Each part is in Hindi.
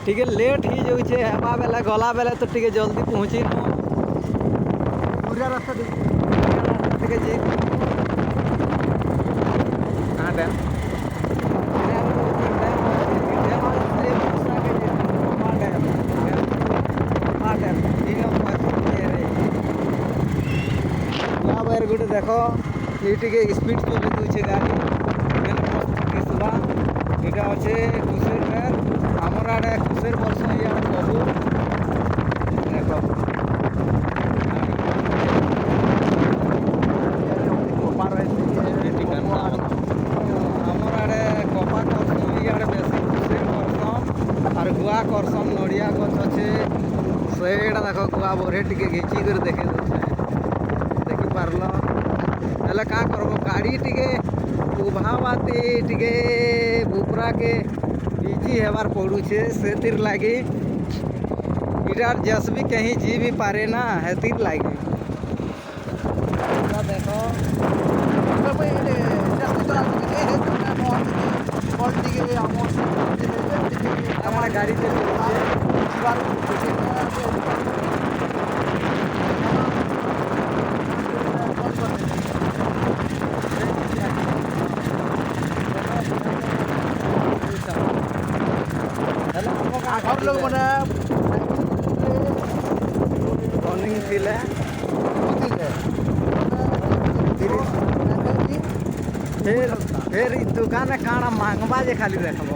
टिके लेट ही जाऊे हेबा बेले गला बेले तो टिके जल्दी पहुँची पूरा रास्ता देख टिके जी कहाँ डैम गोटे देख ये स्पीड चल दूचे गाड़ी दिशा यहाँ अच्छे खुशेर बेर आमर आड़े खुशेर वर्ष ये कबू देख आमर आड़े कपा करसन इे बेसी खुशेर करसन और गुआ करसन नड़िया गछ अच्छे से देख गुआ बरे टे घिची कर देखे देखी पार्ल हेल्ले क्या करब गाड़ी टे उभाबाती टे बुपरा के बिजी हेबार पड़ुछे से तीर लगी इटार जस भी कहीं जी भी पारे ना है तीर लगी देखो हमारा गाड़ी घर लोग मने रनिंग थिले फिर दुकान काଣା मांगबा जे खाली देखब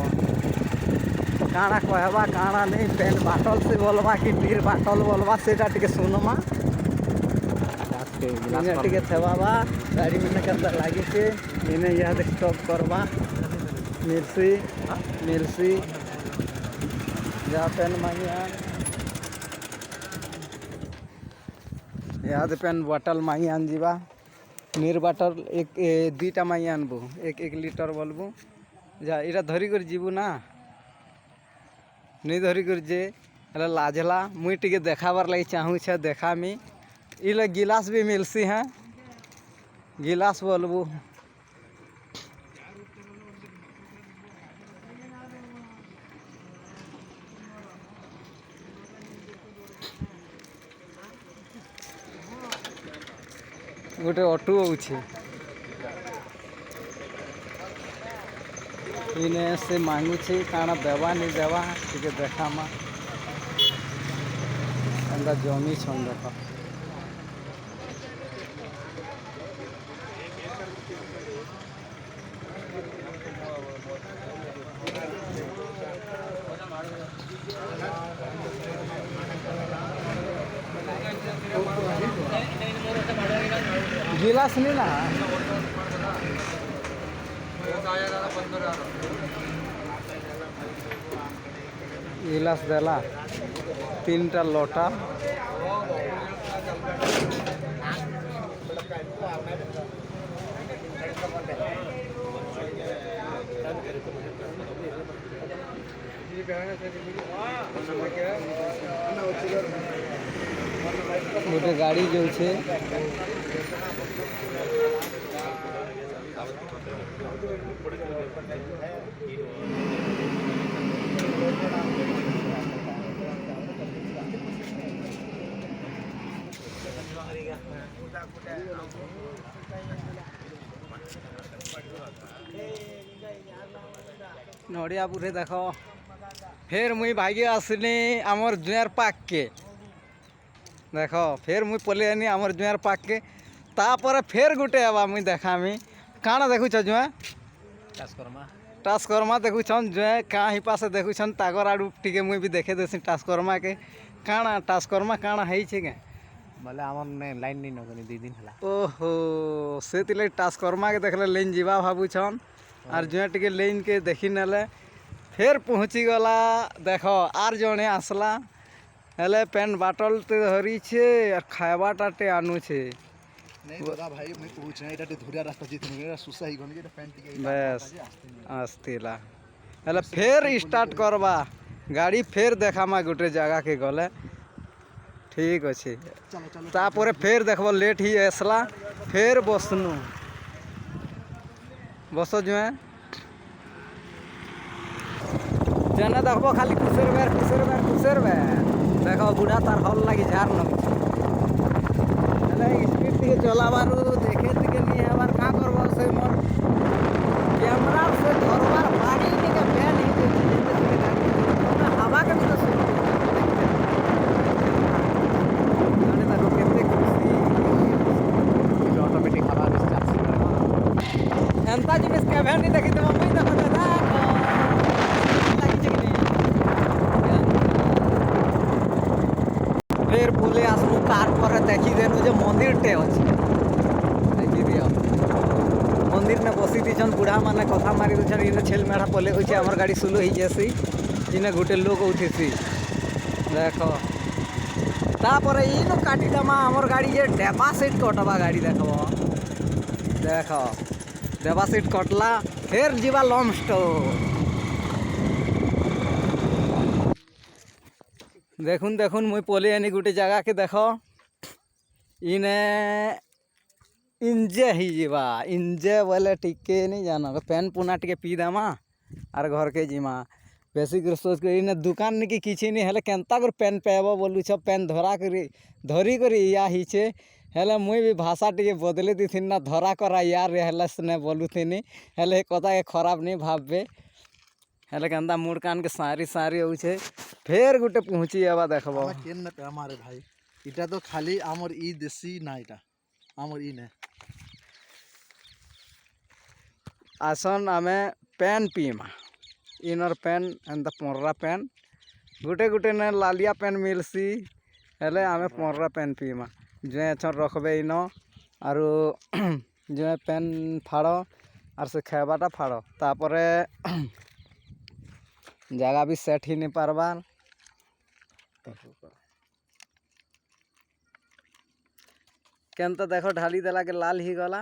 काଣା कहबा काଣା नहीं पेन बाटल से बोलबा कि नीर बाटल बोलबा सेटा टिके सुनमा टिके थेबाबा गाड़ी में के अंदर लागी के इने याद स्टॉप करबा मिर्ची मिर्ची जा पेन मांगिया याद पेन बॉटल मांगी आन जीवा नीर बाटल एक दुईटा मांगी आनबू एक एक लीटर बोलबू जा इटा धरी कर जीवू ना नहीं धरी कर जे हेल्ले लाजला मुई टिके देखाबार लगी चाहूँ देखा मी इले गिलास भी मिलसी हैं गिलास बोलबू गोटे ऑटो अच्छे इने से मांगुछे काना देवा नहीं देवा टिके देखा मा एंदा जमी छन देख गिलास नहीं ना गिलास देला 3टा लोटा गोटे गाड़ी जो छे नड़ियापुरे देख फिर मुई भागी आसनी आमर जुआर पाक के देख फिर मुई पलि आनी आमर जुआर पाक के तापर फिर गुटे आवा मुई देखामी काଣା देखुछ जुआ ट्रांसफॉर्मा देखुछन जुआ का ही पासे देखुछन तागर आड़ू टिके मुई भी देखे देसी ट्रांसफॉर्मा के काଣା ट्रांसफॉर्मा काଣା है के बोले आमर ने लाइन नहीं नगनी 2 दिन हला ओहो से तिले ट्रांसफॉर्मा के देखले लेन जीवा भाबुछन आर जुआ टिके लेन के देखी नेले फिर पहुँची गला देख आर जड़े आसला हेले पेन बाटल ते धरी छे और खावाटा टे आनु छे नहीं दादा भाई मैं पूछ रहा एटा धुरिया रास्ता जितने मेरा सुसा ही गन के पेन टिके बस आस्तिला हेले फिर स्टार्ट करबा गाड़ी फिर देखामा गोटे जगह के गले ठीक अच्छे तापर फिर देखब लेट ही आसला फिर बसनु बस जुए जेने देखो खाली कुसेर बेर देख बुढ़ा तार हल लगी झार न स्पीड टे चलाबार देखे टे नहीं हबार क्या करब से मोर कैमरा से धरबार बाड़ी टे बैन हो हवा के भी तो देखो केते खुशी ऑटोमेटिक हवा एंता जिनिस केभे नहीं देखी तो मुई देखो दादा फिर बोले आसलू तार पर देखी देनु जे मंदिर टे अच्छे देखी दियो मंदिर ने बसी दीछन बुढ़ा माने कथा मारी दीछन इने छेल मेढ़ा पले होइछे हमर गाड़ी सुलो ही जैसी इने गोटे लोग उठिसी देखो तापर इनो काटी दमा हमर गाड़ी जे डेबा सेट कटबा गाड़ी देखो देखो डेबा सेट कटला फिर जीवा लॉन्ग स्टोर देखुन देखुन मुई पले आनी गोटे जगह के देख इने इंजे ही जीवा इंजे बोले टिके नहीं जाना पेन पुना टे पी देमा आर घर के जीमा बेसी कर सोच कर इने दुकान नहीं कि किसी नहीं हेले केनता कर पेन पेब बोलू छ पेन धरा करी धरी करी या हिचे हेले मुई भी भाषा टे बदले दी ना धरा करा यार हेले से बोलू थी हेले कथा के खराब नहीं भावे हेले केनता मुड़ कान के सारी सारी होछे फिर गोटे पहुँची आवा देखब केन ने हमारे भाई इटा तो खाली आमर ई देसी ना इटा आमर ई ने आसन आमे पेन पीमा इनर पेन एंता 15 पेन गोटे गोटे ने लालिया पेन मिलसी हेले आमे 15 पेन पीमा जे अच्छा रखबे इन आरो जे पेन फाड़ आर से खाबाटा फाड़ तापरे जगह भी सेट ही नहीं पारबार केनता देखो ढाली देला के लाल ही गला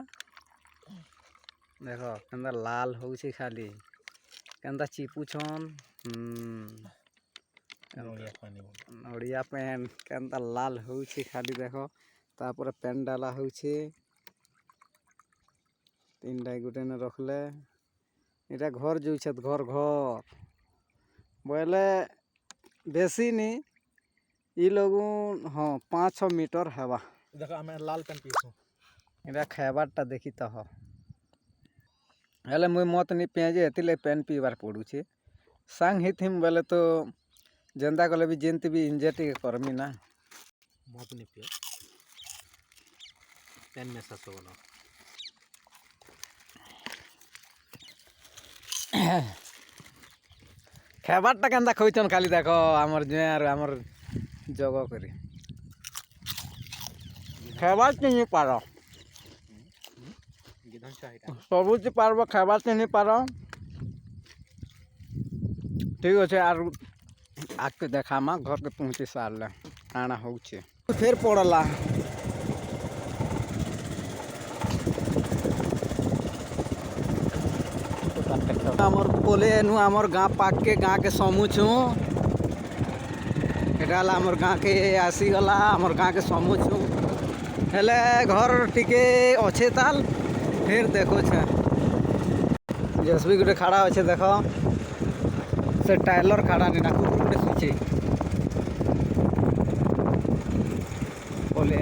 देखो केनता लाल हो खाली केनता चिपुछन नड़िया पेन केनता लाल हो खाली देखो तापर पेन डाला हो तीन डाई गोटे ने रखले इटा घर जो घर घर बोले बेसी नहीं ई लोग हाँ 5-6 मीटर हेबा देखो हमें लाल पेन पीसू इटा खाबारटा देखी तो हेले मुई मत नहीं पेजे हेतिले पेन पीबार पड़ुचे सांग हिथिम बोले तो जेंदा कले भी जेंती भी इंजेटी करमी ना मत नहीं पियो पेन में ससो बोलो खाबारटा केनता खोइचन खाली देखो आमर जुए आर आमर जगह करी खाबार नहीं पार सबुच पारब खाबार नहीं पार ठीक अच्छे आर आके देखामा घर के पहुँची सारे काना हो फिर पड़ला आमर बोले नु आमर गाँ पाक के गाँ के समूचू एटा आमर गाँ के आसीगला आमर गाँ के समूचू हेले घर टिके अच्छे ताल फिर देखो जेसबी गोटे खड़ा अच्छे देख से टाइलर खड़ा नहीं ना गोटे सुचे पले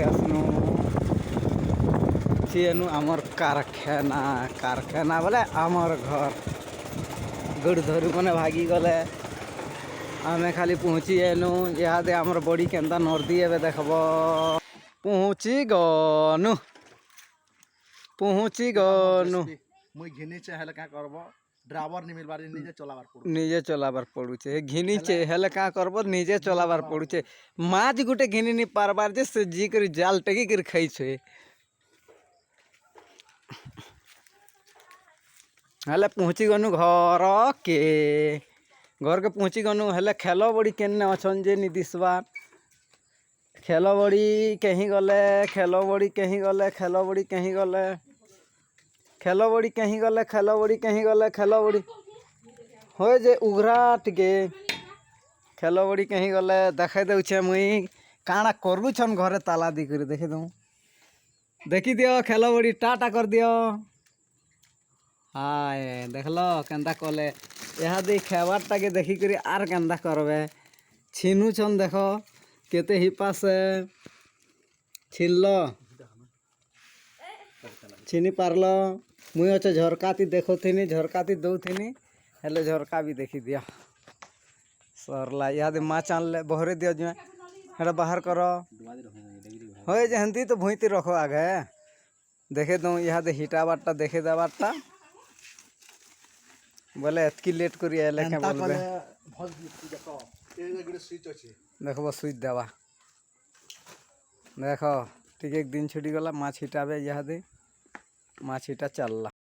आसनु सीएनु आमर कारखाना बोले आमर घर गुड़ धरू मैंने भागी गले आमे खाली पहुँची एनु इहादे आमर बड़ी केनता नर्दी एबे देखब पहुँची गनु मुई घिनी चे हेले का करबो ड्राइवर नहीं मिलबार निजे चलाबार पड़ुचे घिनी चे हेले का करबो निजे चलाबार पड़ुचे माछ गुटे घिनी नहीं पारबार जे से जी कर जाल टेकी कर खाई छे हेले पहुँची गनु घर के पहुँची गनु हेले खेल बड़ी केने अछन जे नि दिसबार खेल बड़ी कहीं गले हो जे उघरा टिके खेल बड़ी कहीं गले देखे दे मुई काना करुछन घरे ताला दी कर देखे दू देखी दियो खेल बड़ी टाटा कर दियो हाय देखल केनता कले इहादे खेबारटा के देखी करी आर केंदा करबे छिनुछन देखो केते हिपासे छिनलो छिनी पारलो मुई अच्छे झरकाती देखो थी झरकाती दौ थी हेले झरका भी देखी दिया सरला इहादे माछ आनले बहरे दियो जो हेटा बाहर करो हो जे हंती तो भुईती रखो आगे देखे दो इहादे हिटा बारटा देखे देबारटा बोले एतकी लेट करी आइले के बोलबे देखो सुई देवा देखो ठीक एक दिन छुटी गला माछ हिटाबे इहादे माछ हिटा चलला।